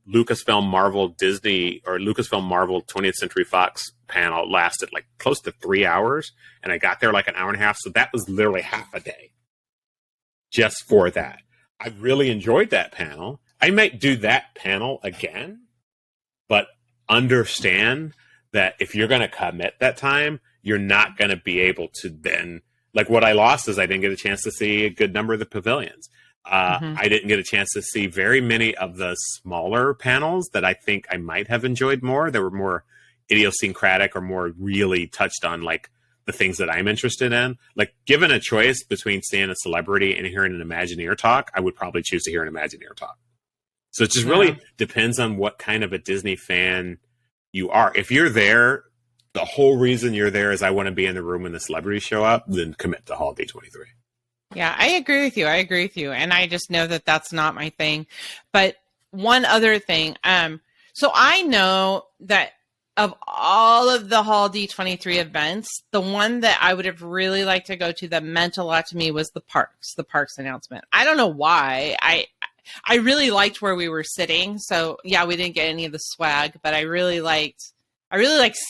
Lucasfilm Marvel Disney or Lucasfilm Marvel 20th Century Fox panel lasted like close to 3 hours, and I got there like an hour and a half. So that was literally half a day just for that. I really enjoyed that panel. I might do that panel again, but understand that if you're going to commit that time, you're not going to be able to then, like, what I lost is I didn't get a chance to see a good number of the pavilions. I didn't get a chance to see very many of the smaller panels that I think I might have enjoyed more. They were more idiosyncratic or more really touched on like the things that I'm interested in. Like, given a choice between seeing a celebrity and hearing an Imagineer talk, I would probably choose to hear an Imagineer talk. So it just really depends on what kind of a Disney fan you are. If you're there, the whole reason you're there is I want to be in the room when the celebrities show up, then commit to Hall D23. Yeah, I agree with you. And I just know that that's not my thing. But one other thing, so I know that of all of the Hall D23 events, the one that I would have really liked to go to that meant a lot to me was the parks announcement. I don't know why. I really liked where we were sitting. So yeah, we didn't get any of the swag, but I really liked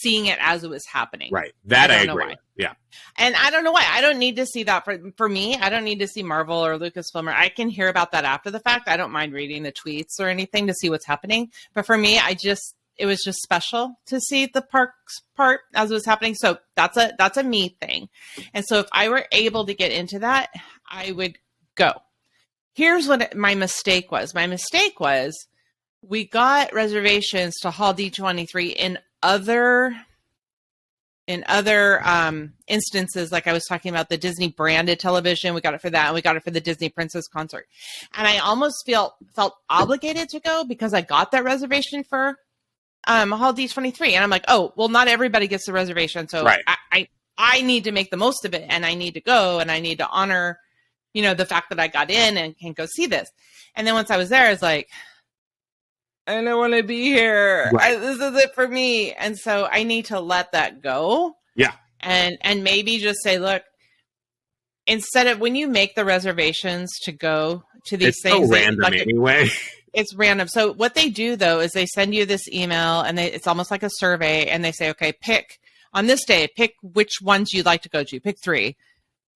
seeing it as it was happening. Right. That I agree. Yeah. And I don't know why. I don't need to see that for me. I don't need to see Marvel or Lucasfilm. I can hear about that after the fact. I don't mind reading the tweets or anything to see what's happening. But for me, it was just special to see the parks part as it was happening. So that's a me thing. And so if I were able to get into that, I would go. Here's what my mistake was. My mistake was we got reservations to Hall D23 in other instances, like I was talking about the Disney branded television. We got it for that, and we got it for the Disney Princess concert. And I almost felt obligated to go because I got that reservation for Hall D23. And I'm like, oh, well, not everybody gets the reservation. So right. I need to make the most of it, and I need to go, and I need to honor, the fact that I got in and can go see this. And then once I was there, I was like, I don't want to be here. Right. This is it for me. And so I need to let that go. Yeah. And maybe just say, look, instead of when you make the reservations to go to these things. It's so random anyway. It's random. So what they do, though, is they send you this email, and it's almost like a survey. And they say, okay, pick on this day, pick which ones you'd like to go to. Pick three.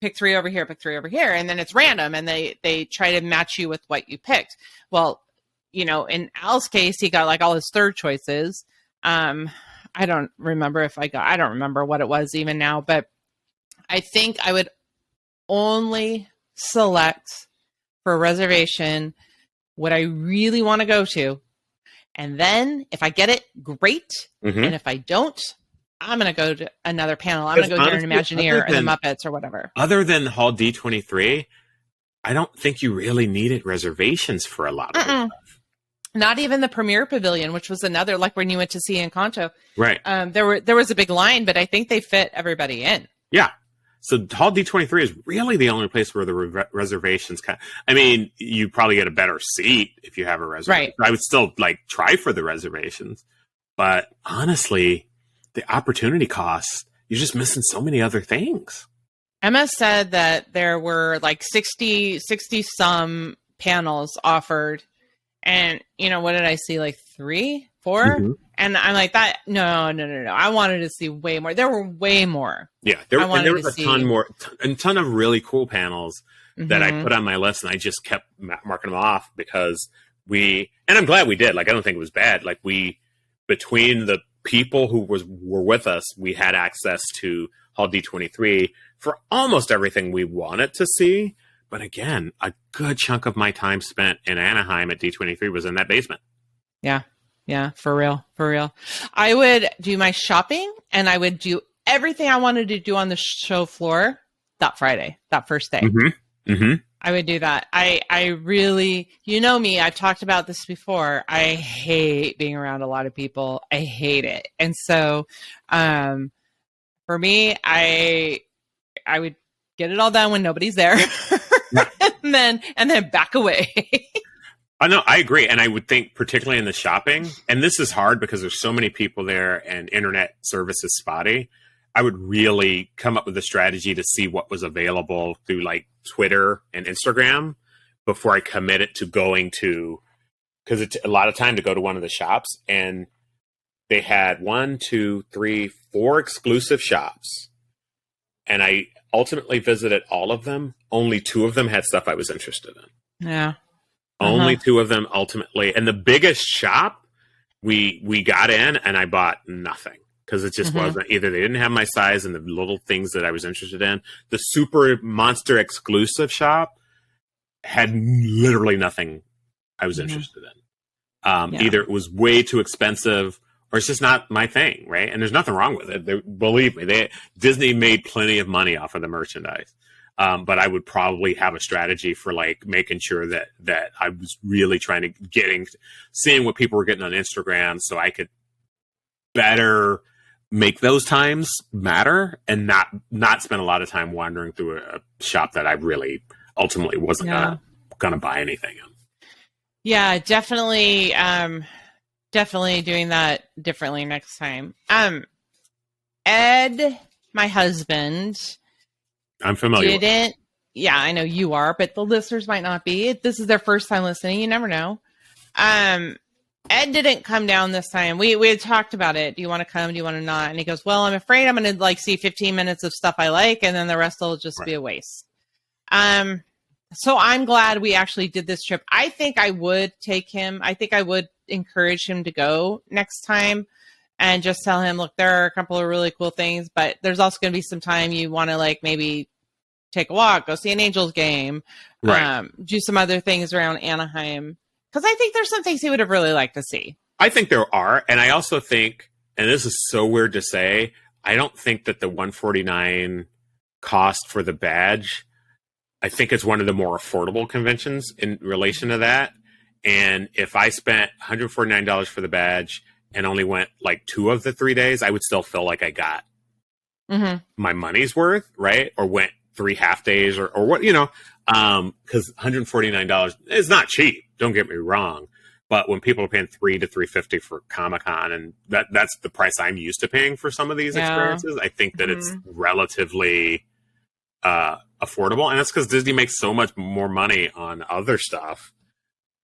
Pick three over here, pick three over here. And then it's random. And they try to match you with what you picked. Well, in Al's case, he got like all his third choices. I don't remember I don't remember what it was even now, but I think I would only select for a reservation what I really want to go to. And then if I get it, great. Mm-hmm. And if I don't, I'm going to go to another panel. I'm going to go to an Imagineer or the Muppets or whatever. Other than Hall D23, I don't think you really needed reservations for a lot of stuff. Not even the Premier Pavilion, which was another, like when you went to see Encanto. Right. There was a big line, but I think they fit everybody in. Yeah. So Hall D23 is really the only place where the reservations you probably get a better seat if you have a reservation. Right. I would still try for the reservations, but honestly, the opportunity cost, you're just missing so many other things. Emma said that there were 60 some panels offered. And, what did I see? 3, 4? Mm-hmm. And I'm like, that, no. I wanted to see way more. There were way more. Yeah. There was a ton of really cool panels that I put on my list, and I just kept marking them off because and I'm glad we did. I don't think it was bad. We between the people who were with us, we had access to Hall D23 for almost everything we wanted to see. But again, a good chunk of my time spent in Anaheim at D23 was in that basement. Yeah. Yeah. For real. For real. I would do my shopping and I would do everything I wanted to do on the show floor that Friday, that first day. Mm-hmm. Mm-hmm. I would do that. I really, you know me, I've talked about this before. I hate being around a lot of people. I hate it. And so, for me, I would get it all done when nobody's there and then back away. I know, I agree. And I would think particularly in the shopping, and this is hard because there's so many people there and internet service is spotty. I would really come up with a strategy to see what was available through like Twitter and Instagram before I committed to going to, because it's a lot of time to go to one of the shops. And they had 4 exclusive shops. And I ultimately visited all of them. Only 2 of them had stuff I was interested in. Yeah. Only 2 of them ultimately. And the biggest shop, we got in and I bought nothing. Because it just wasn't, either they didn't have my size and the little things that I was interested in. The super monster exclusive shop had literally nothing I was interested in. Either it was way too expensive or it's just not my thing, right? And there's nothing wrong with it. Believe me, Disney made plenty of money off of the merchandise. But I would probably have a strategy for like making sure that I was really trying to seeing what people were getting on Instagram so I could better make those times matter and not spend a lot of time wandering through a shop that I really ultimately wasn't gonna buy anything in. Yeah, definitely doing that differently next time. Ed, my husband, I'm familiar with. Yeah, I know you are, but the listeners might not be. This is their first time listening. You never know. Ed didn't come down this time. We had talked about it. Do you want to come? Do you want to not? And he goes, well, I'm afraid I'm going to like see 15 minutes of stuff I like, and then the rest will just be a waste. So I'm glad we actually did this trip. I think I would take him. I think I would encourage him to go next time and just tell him, look, there are a couple of really cool things, but there's also going to be some time you want to like maybe take a walk, go see an Angels game, do some other things around Anaheim. Because I think there's some things he would have really liked to see. I think there are. And I also think, and this is so weird to say, I don't think that the $149 cost for the badge, I think it's one of the more affordable conventions in relation to that. And if I spent $149 for the badge and only went like 2 of the 3 days, I would still feel like I got my money's worth, right? Or went 3 half days or what, because $149 is not cheap. Don't get me wrong, but when people are paying $300 to $350 for Comic-Con, and that's the price I'm used to paying for some of these experiences, I think that it's relatively affordable, and that's because Disney makes so much more money on other stuff.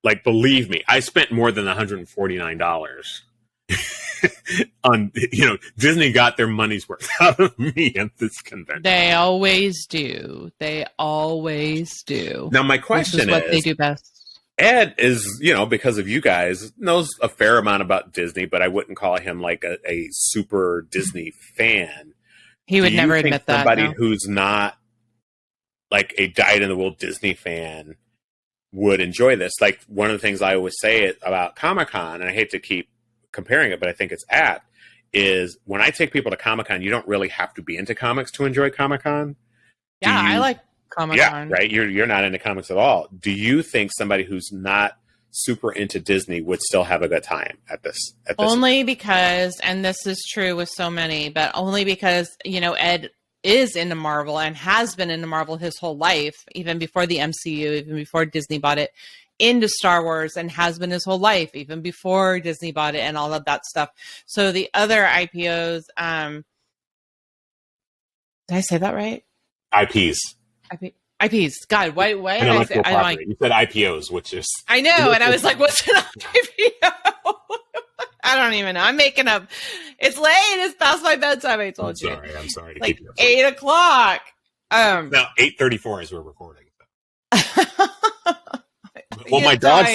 Like, believe me, I spent more than $149 on, Disney got their money's worth out of me at this convention. They always do. They always do. Now, my question is, what they do best. Ed is, because of you guys, knows a fair amount about Disney, but I wouldn't call him like a super Disney fan. He would never admit that. Somebody who's not like a dyed-in-the-wool Disney fan would enjoy this. Like, one of the things I always say about Comic-Con, and I hate to keep comparing it, but I think it's apt, is when I take people to Comic-Con, you don't really have to be into comics to enjoy Comic-Con. Yeah, I like Comic-Con. Yeah, right. You're not into comics at all. Do you think somebody who's not super into Disney would still have a good time at this? Only because, and this is true with so many, but only because, Ed is into Marvel and has been into Marvel his whole life, even before the MCU, even before Disney bought it, into Star Wars, and has been his whole life, even before Disney bought it and all of that stuff. So the other IPOs, did I say that right? IPs. God, why did I say? You said IPOs, which is... I know, and I was like, what's an IPO? I don't even know. I'm making up. It's late. It's past my bedtime, I told you. I'm sorry. To like keep you 8 o'clock. No, 8:34 as we're recording. Well, my dog's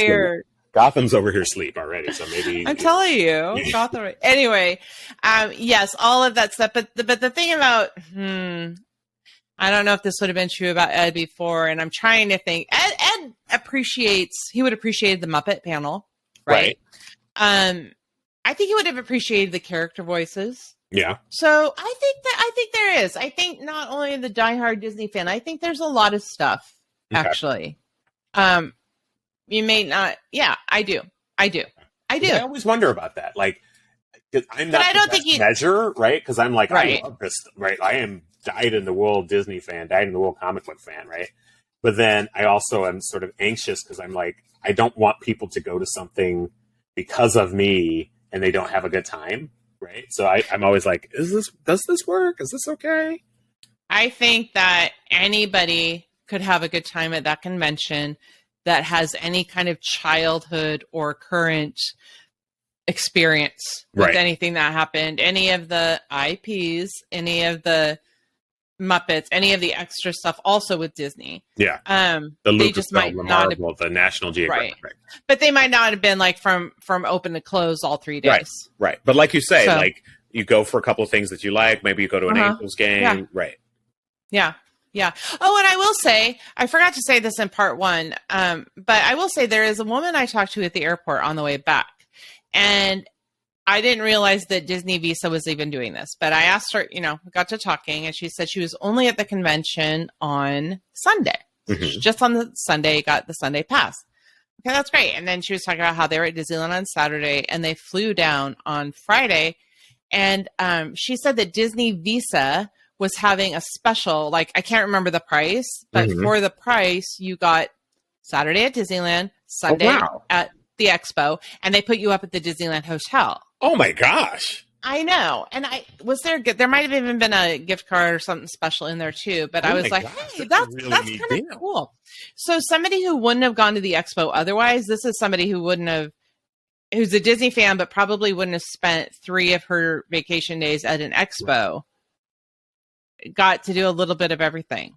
Gotham's over here asleep already, so maybe I'm telling you, Gotham. Anyway, yes, all of that stuff. But the thing about, I don't know if this would have been true about Ed before, and I'm trying to think. Ed he would appreciate the Muppet panel, right? I think he would have appreciated the character voices. Yeah. So I think there is. I think not only the diehard Disney fan, I think there's a lot of stuff actually. You may not. Yeah, I do. I always wonder about that. Like, I'm not. But I don't think you measure, right? Because I'm like, right. I love this, right? I am dyed in the wool Disney fan, dyed in the wool comic book fan, right? But then I also am sort of anxious because I'm like, I don't want people to go to something because of me and they don't have a good time, right? So I'm always like, does this work? Is this okay? I think that anybody could have a good time at that convention that has any kind of childhood or current experience with anything that happened, any of the IPs, any of the Muppets, any of the extra stuff, also with Disney. Yeah. The they just might not have, the National Geographic. Right. But they might not have been like from open to close all 3 days. Right. But like you say, like you go for a couple of things that you like. Maybe you go to an Angels game. Yeah. Right. Yeah. Yeah. Oh, and I will say, I forgot to say this in part 1, but I will say there is a woman I talked to at the airport on the way back, and I didn't realize that Disney Visa was even doing this, but I asked her, we got to talking, and she said she was only at the convention on Sunday. Mm-hmm. Just on the Sunday, got the Sunday pass. Okay, that's great. And then she was talking about how they were at Disneyland on Saturday, and they flew down on Friday, and she said that Disney Visa was having a special, like, I can't remember the price, but for the price, you got Saturday at Disneyland, Sunday at the Expo, and they put you up at the Disneyland Hotel. Oh my gosh. I know. And there might have even been a gift card or something special in there too, but I was like, hey, that's kind of cool. So somebody who wouldn't have gone to the Expo otherwise, this is somebody who's a Disney fan, but probably wouldn't have spent 3 of her vacation days at an Expo. Got to do a little bit of everything.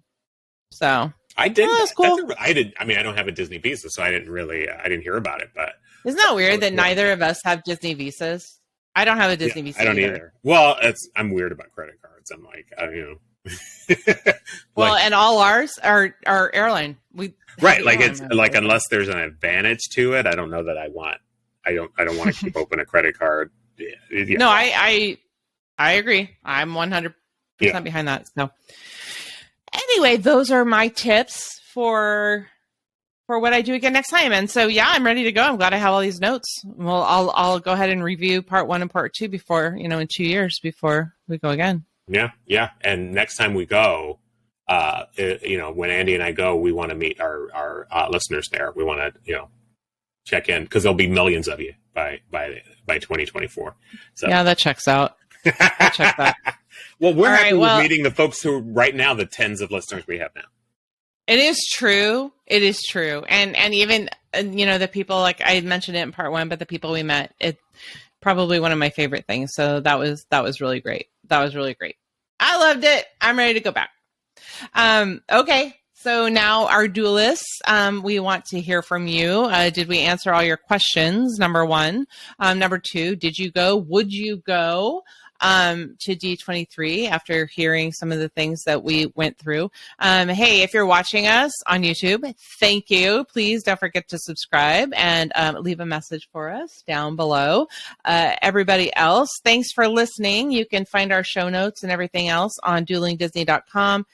So I did. That's cool. I don't have a Disney Visa, so I didn't hear about it, but isn't that weird that neither of us have Disney Visas? I don't have a Disney Visa. I don't either. Well, I'm weird about credit cards. I'm like, well, and all ours are airline. Like it's like, unless there's an advantage to it, I don't know that I don't want to keep open a credit card. Yeah. No, I agree. I'm 100% behind that. So anyway, those are my tips for what I do again next time. And so, I'm ready to go. I'm glad I have all these notes. Well, I'll go ahead and review part 1 and part 2 before, in 2 years before we go again. Yeah. And next time we go, when Andy and I go, we want to meet our listeners there. We want to, check in because there'll be millions of you by 2024. So yeah, that checks out. Well, we're happy with meeting the folks who right now, the tens of listeners we have now. It is true. And even, the people, like I mentioned it in part 1, but the people we met, it's probably one of my favorite things. So that was really great. I loved it. I'm ready to go back. Okay. So now our duelists, we want to hear from you. Did we answer all your questions? Number 1. Number 2, would you go to D23 after hearing some of the things that we went through? Hey, if you're watching us on YouTube, thank you. Please don't forget to subscribe and leave a message for us down below. Everybody else, thanks for listening. You can find our show notes and everything else on duelingdisney.com.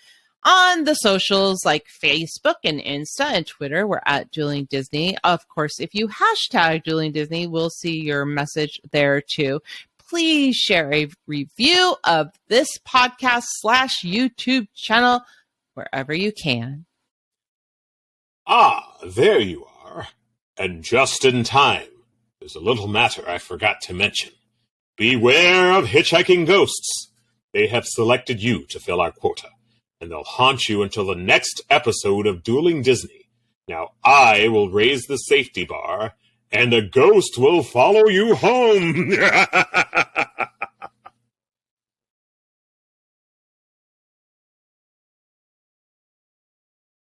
On the socials like Facebook and Insta and Twitter, we're at Dueling Disney. Of course, if you hashtag Dueling Disney, we'll see your message there too. Please share a review of this podcast / YouTube channel wherever you can. Ah, there you are. And just in time. There's a little matter I forgot to mention. Beware of hitchhiking ghosts. They have selected you to fill our quota, and they'll haunt you until the next episode of Dueling Disney. Now I will raise the safety bar, and the ghost will follow you home.